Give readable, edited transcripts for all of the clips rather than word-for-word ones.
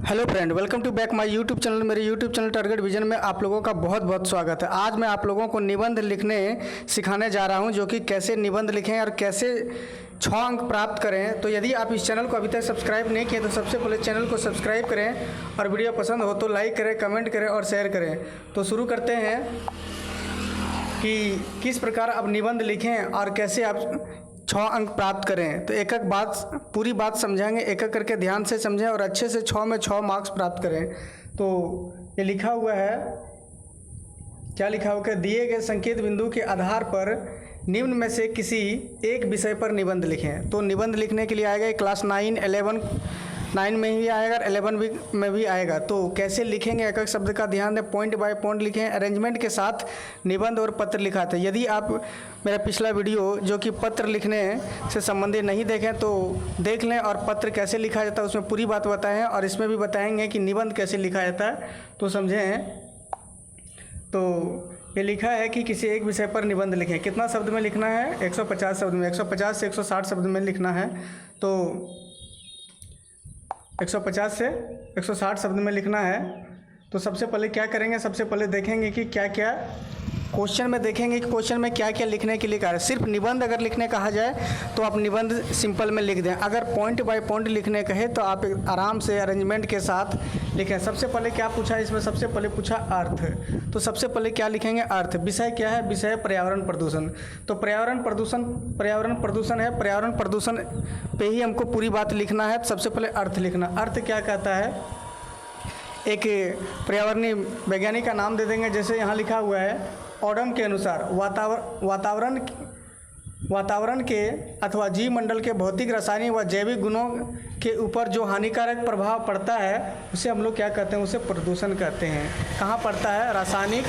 Hello friend, welcome to back my YouTube channel. मेरे YouTube channel target vision में आप लोगों का बहुत बहुत स्वागत है। आज मैं आप लोगों को निबंध लिखने सिखाने जा रहा हूं, जो कि कैसे निबंध लिखें और कैसे 6 अंक प्राप्त करें। तो यदि आप इस चैनल को अभी तक सब्सक्राइब नहीं किए तो सबसे पहले चैनल को सब्सक्राइब करें और वीडियो पसंद हो तो लाइक करें, कमेंट करें और शेयर करें। तो शुरू करते हैं कि किस प्रकार आप निबंध लिखें और कैसे आप 6 अंक प्राप्त करें। तो एक एक बात, पूरी बात समझाएंगे, एक एक करके ध्यान से समझें और अच्छे से 6 में 6 मार्क्स प्राप्त करें। तो ये लिखा हुआ है, क्या लिखा हुआ है? दिए गए संकेत बिंदु के आधार पर निम्न में से किसी एक विषय पर निबंध लिखें। तो निबंध लिखने के लिए आएगा क्लास 9, 11, 9 में भी आएगा, 11 में भी आएगा। तो कैसे लिखेंगे, एक एक शब्द का ध्यान दें, पॉइंट बाय पॉइंट लिखें। अरेंजमेंट के साथ निबंध और पत्र लिखा था। यदि आप मेरा पिछला वीडियो जो कि पत्र लिखने से संबंधित नहीं देखें तो देख लें, और पत्र कैसे लिखा जाता है उसमें पूरी बात बताएं, और इसमें भी बताएंगे कि निबंध कैसे लिखा जाता है। तो समझें। तो ये लिखा है कि किसी एक विषय पर निबंध लिखें। कितना शब्द में लिखना है? 150 शब्द में, 150 से 160 शब्द में लिखना है। तो 150 से 160 शब्द में लिखना है। तो सबसे पहले क्या करेंगे, सबसे पहले देखेंगे कि क्या क्या क्वेश्चन में, देखेंगे कि क्वेश्चन में क्या क्या लिखने के लिए कहा है। सिर्फ निबंध अगर लिखने कहा जाए तो आप निबंध सिंपल में लिख दें। अगर पॉइंट बाय पॉइंट लिखने कहे तो आप आराम से अरेंजमेंट के साथ लिखें। सबसे पहले क्या पूछा इसमें? सबसे पहले पूछा अर्थ। तो सबसे पहले क्या लिखेंगे? अर्थ। विषय क्या है? विषय है पर्यावरण प्रदूषण। तो पर्यावरण प्रदूषण है। पर्यावरण प्रदूषण पे ही हमको पूरी बात लिखना है। सबसे पहले अर्थ लिखना। अर्थ क्या कहता है? एक पर्यावरणीय वैज्ञानिक का नाम दे देंगे। जैसे यहाँ लिखा हुआ है, ऑडम के अनुसार वातावरण के अथवा जीव मंडल के भौतिक, रासायनिक व जैविक गुणों के ऊपर जो हानिकारक प्रभाव पड़ता है उसे हम लोग क्या कहते हैं? उसे प्रदूषण कहते हैं। कहाँ पड़ता है? रासायनिक,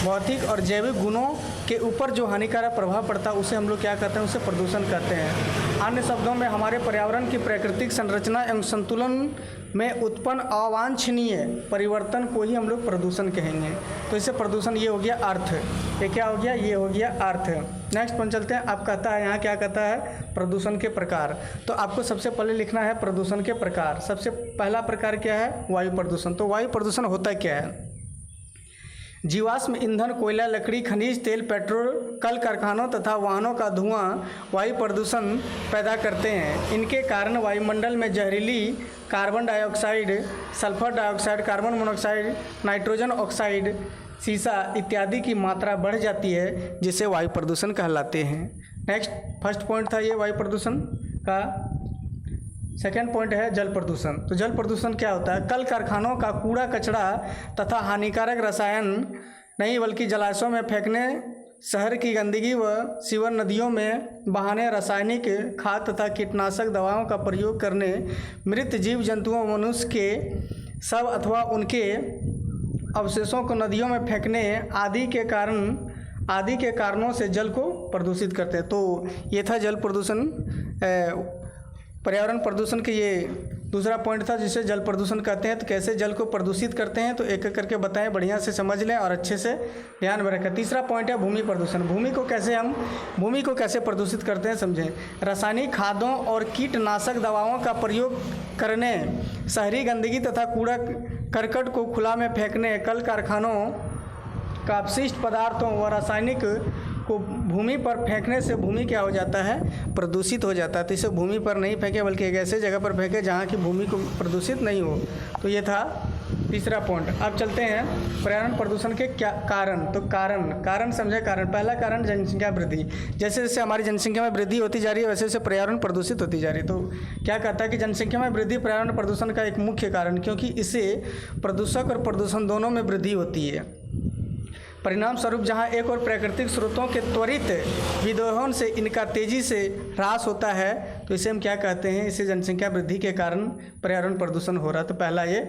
भौतिक और जैविक गुणों के ऊपर जो हानिकारक प्रभाव पड़ता है उसे हम लोग क्या कहते हैं? उसे प्रदूषण कहते हैं। अन्य शब्दों में हमारे पर्यावरण की प्राकृतिक संरचना एवं संतुलन में उत्पन्न अवांछनीय परिवर्तन को ही हम लोग प्रदूषण कहेंगे। तो इससे प्रदूषण, ये हो गया अर्थ। ये क्या हो गया? ये हो गया अर्थ। नेक्स्ट पॉइंट चलते हैं। आप कहता है, यहाँ क्या कहता है? प्रदूषण के प्रकार। तो आपको सबसे पहले लिखना है प्रदूषण के प्रकार। सबसे पहला प्रकार क्या है? वायु प्रदूषण। तो वायु प्रदूषण होता क्या है? जीवाश्म ईंधन, कोयला, लकड़ी, खनिज तेल, पेट्रोल, कल कारखानों तथा वाहनों का धुआं वायु प्रदूषण पैदा करते हैं। इनके कारण वायुमंडल में जहरीली carbon dioxide, sulphur dioxide, carbon monoxide, nitrogen oxide, सीसा इत्यादि की मात्रा बढ़ जाती है, जिसे वायु प्रदूषण कहलाते हैं। नेक्स्ट, फर्स्ट पॉइंट था ये वायु प्रदूषण का। सेकेंड पॉइंट है जल प्रदूषण। तो जल प्रदूषण क्या होता है? कल कारखानों का कूड़ा कचरा तथा हानिकारक रसायन नहीं बल्कि जलाशयों में फेंकने, शहर की गंदगी व सीवर नदियों में बहाने, रासायनिक खाद तथा कीटनाशक दवाओं का प्रयोग करने, मृत जीव जंतुओं, मनुष्य के शव अथवा उनके अवशेषों को नदियों में फेंकने आदि के कारणों से जल को प्रदूषित करते हैं। तो ये था जल प्रदूषण, पर्यावरण प्रदूषण के ये दूसरा पॉइंट था जिसे जल प्रदूषण कहते हैं। तो कैसे जल को प्रदूषित करते हैं तो एक एक करके बताएं, बढ़िया से समझ लें और अच्छे से ध्यान में रखें। तीसरा पॉइंट है भूमि प्रदूषण। भूमि को कैसे प्रदूषित करते हैं समझें। रासायनिक खादों और कीटनाशक दवाओं का प्रयोग करने, शहरी गंदगी तथा कूड़ा करकट को खुला में फेंकने, कल कारखानों का अपशिष्ट पदार्थों व रासायनिक को भूमि पर फेंकने से भूमि क्या हो जाता है? प्रदूषित हो जाता है। तो इसे भूमि पर नहीं फेंके बल्कि एक ऐसे जगह पर फेंके जहाँ की भूमि को प्रदूषित नहीं हो। तो ये था तीसरा पॉइंट। अब चलते हैं पर्यावरण प्रदूषण के क्या कारण। तो कारण समझे। कारण, पहला कारण जनसंख्या वृद्धि। जैसे जैसे हमारी जनसंख्या में वृद्धि होती जा रही है वैसे वैसे पर्यावरण प्रदूषित होती जा रही है। तो क्या कहता है कि जनसंख्या में वृद्धि पर्यावरण प्रदूषण का एक मुख्य कारण, क्योंकि इससे प्रदूषक और प्रदूषण दोनों में वृद्धि होती है। परिणाम स्वरूप जहाँ एक और प्राकृतिक स्रोतों के त्वरित विदोहन से इनका तेजी से ह्रास होता है, तो इसे हम क्या कहते हैं? इसे जनसंख्या वृद्धि के कारण पर्यावरण प्रदूषण हो रहा है। तो पहला ये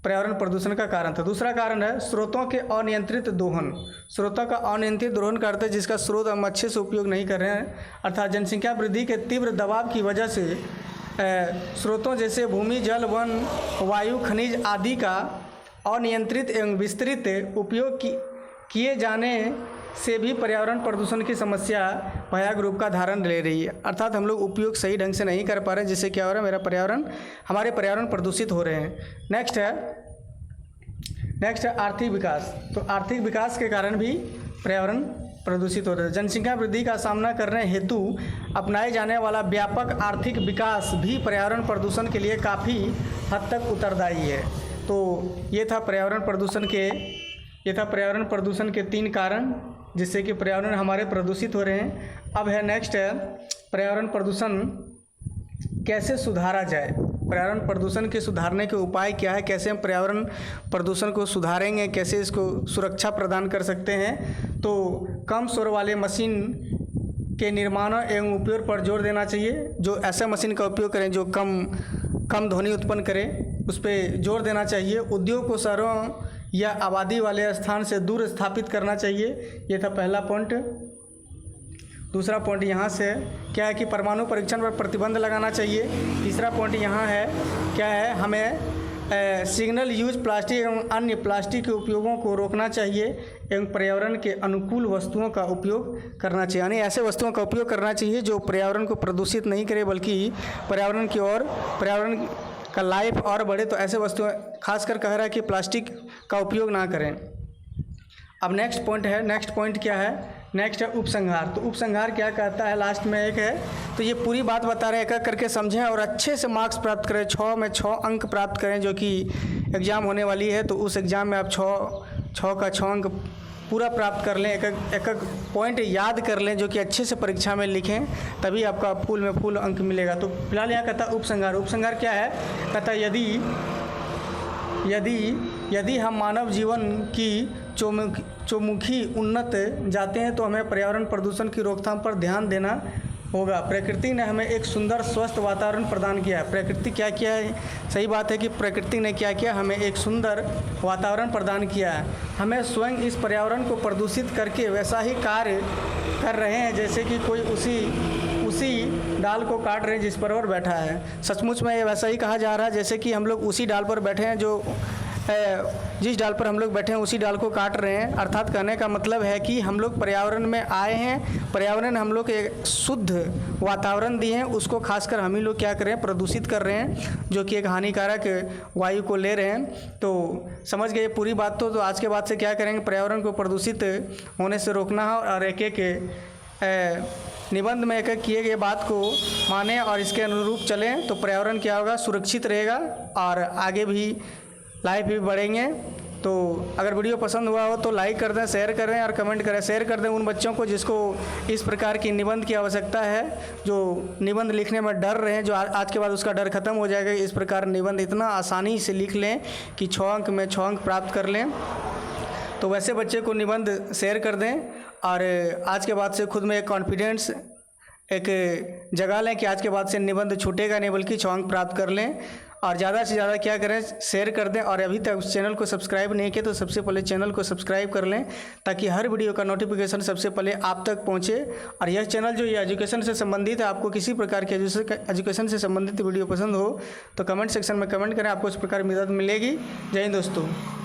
पर्यावरण प्रदूषण का कारण था। दूसरा कारण है स्रोतों के अनियंत्रित दोहन। स्रोतों का अनियंत्रित दोहन करते हैं जिसका स्रोत हम अच्छे से उपयोग नहीं कर रहे हैं, अर्थात जनसंख्या वृद्धि के तीव्र दबाव की वजह से स्रोतों जैसे भूमि, जल, वन, वायु, खनिज आदि का अनियंत्रित एवं विस्तृत उपयोग किए जाने से भी पर्यावरण प्रदूषण की समस्या भयावह रूप का धारण ले रही है, अर्थात हम लोग उपयोग सही ढंग से नहीं कर पा रहे हैं, जिससे क्या हो रहा है, हमारे पर्यावरण प्रदूषित हो रहे हैं। नेक्स्ट है आर्थिक विकास। तो आर्थिक विकास के कारण भी पर्यावरण प्रदूषित हो रहा है। जनसंख्या वृद्धि का सामना करने हेतु अपनाए जाने वाला व्यापक आर्थिक विकास भी पर्यावरण प्रदूषण के लिए काफ़ी हद तक उत्तरदायी है। तो ये था पर्यावरण प्रदूषण के 3 कारण जिससे कि पर्यावरण हमारे प्रदूषित हो रहे हैं। अब है नेक्स्ट है पर्यावरण प्रदूषण कैसे सुधारा जाए। पर्यावरण प्रदूषण के सुधारने के उपाय क्या है, कैसे हम पर्यावरण प्रदूषण को सुधारेंगे, कैसे इसको सुरक्षा प्रदान कर सकते हैं। तो कम शोर वाले मशीन के निर्माण एवं उपयोग पर जोर देना चाहिए। जो ऐसा मशीन का उपयोग करें जो कम ध्वनि उत्पन्न करे, उस पर जोर देना चाहिए। उद्योग को शहरों या आबादी वाले स्थान से दूर स्थापित करना चाहिए। ये था पहला पॉइंट। दूसरा पॉइंट यहाँ से क्या है कि परमाणु परीक्षण पर प्रतिबंध लगाना चाहिए। तीसरा पॉइंट यहाँ है क्या है, हमें सिंगल यूज प्लास्टिक एवं अन्य प्लास्टिक के उपयोगों को रोकना चाहिए एवं पर्यावरण के अनुकूल वस्तुओं का उपयोग करना चाहिए। यानी ऐसे वस्तुओं का उपयोग करना चाहिए जो पर्यावरण को प्रदूषित नहीं करे, बल्कि पर्यावरण का लाइफ और बढ़े। तो ऐसे वस्तुएं खासकर कह रहा है कि प्लास्टिक का उपयोग ना करें। अब नेक्स्ट पॉइंट क्या है, नेक्स्ट है उपसंहार। तो उपसंहार क्या कहता है, लास्ट में एक है। तो ये पूरी बात बता रहे हैं, एक करके समझें और अच्छे से मार्क्स प्राप्त करें। 6 में 6 अंक प्राप्त करें, जो कि एग्ज़ाम होने वाली है। तो उस एग्ज़ाम में आप 6 का 6 अंक पूरा प्राप्त कर लें, एक पॉइंट याद कर लें, जो कि अच्छे से परीक्षा में लिखें, तभी आपका फुल में फुल अंक मिलेगा। तो फिलहाल यहाँ कहता है उपसंहार क्या है, कहता है यदि हम मानव जीवन की चौमुखी उन्नत जाते हैं तो हमें पर्यावरण प्रदूषण की रोकथाम पर ध्यान देना होगा। प्रकृति ने हमें एक सुंदर स्वस्थ वातावरण प्रदान किया है। प्रकृति क्या किया है, सही बात है कि प्रकृति ने क्या किया, हमें एक सुंदर वातावरण प्रदान किया है। हमें स्वयं इस पर्यावरण को प्रदूषित करके वैसा ही कार्य कर रहे हैं जैसे कि कोई उसी डाल को काट रहे हैं जिस पर और बैठा है। सचमुच में ये वैसा ही कहा जा रहा है जैसे कि हम लोग उसी डाल पर बैठे हैं, जिस डाल पर हम लोग बैठे हैं उसी डाल को काट रहे हैं। अर्थात कहने का मतलब है कि हम लोग पर्यावरण में आए हैं, पर्यावरण ने हम लोग एक शुद्ध वातावरण दिए हैं, उसको खासकर हम ही लोग क्या कर रहे हैं, प्रदूषित कर रहे हैं, जो कि एक हानिकारक वायु को ले रहे हैं। तो समझ गए पूरी बात। तो आज के बाद से क्या करेंगे, पर्यावरण को प्रदूषित होने से रोकना है और एक निबंध में एक किए गए बात को माने और इसके अनुरूप चलें तो पर्यावरण क्या होगा, सुरक्षित रहेगा और आगे भी लाइफ भी बढ़ेंगे। तो अगर वीडियो पसंद हुआ हो तो लाइक कर दें, शेयर करें और कमेंट करें। शेयर कर दें उन बच्चों को जिसको इस प्रकार की निबंध की आवश्यकता है, जो निबंध लिखने में डर रहे हैं, जो आज के बाद उसका डर खत्म हो जाएगा। इस प्रकार निबंध इतना आसानी से लिख लें कि 6 अंक में 6 अंक प्राप्त कर लें। तो वैसे बच्चे को निबंध शेयर कर दें और आज के बाद से खुद में एक कॉन्फिडेंस एक जगह लें कि आज के बाद से निबंध छूटेगा नहीं, बल्कि 6 अंक प्राप्त कर लें। और ज़्यादा से ज़्यादा क्या करें, शेयर कर दें। और अभी तक चैनल को सब्सक्राइब नहीं किया तो सबसे पहले चैनल को सब्सक्राइब कर लें, ताकि हर वीडियो का नोटिफिकेशन सबसे पहले आप तक पहुंचे। और यह चैनल जो ये एजुकेशन से संबंधित है, आपको किसी प्रकार के एजुकेशन से संबंधित वीडियो पसंद हो तो कमेंट सेक्शन में कमेंट करें, आपको इस प्रकार मदद मिलेगी। जय हिंद दोस्तों।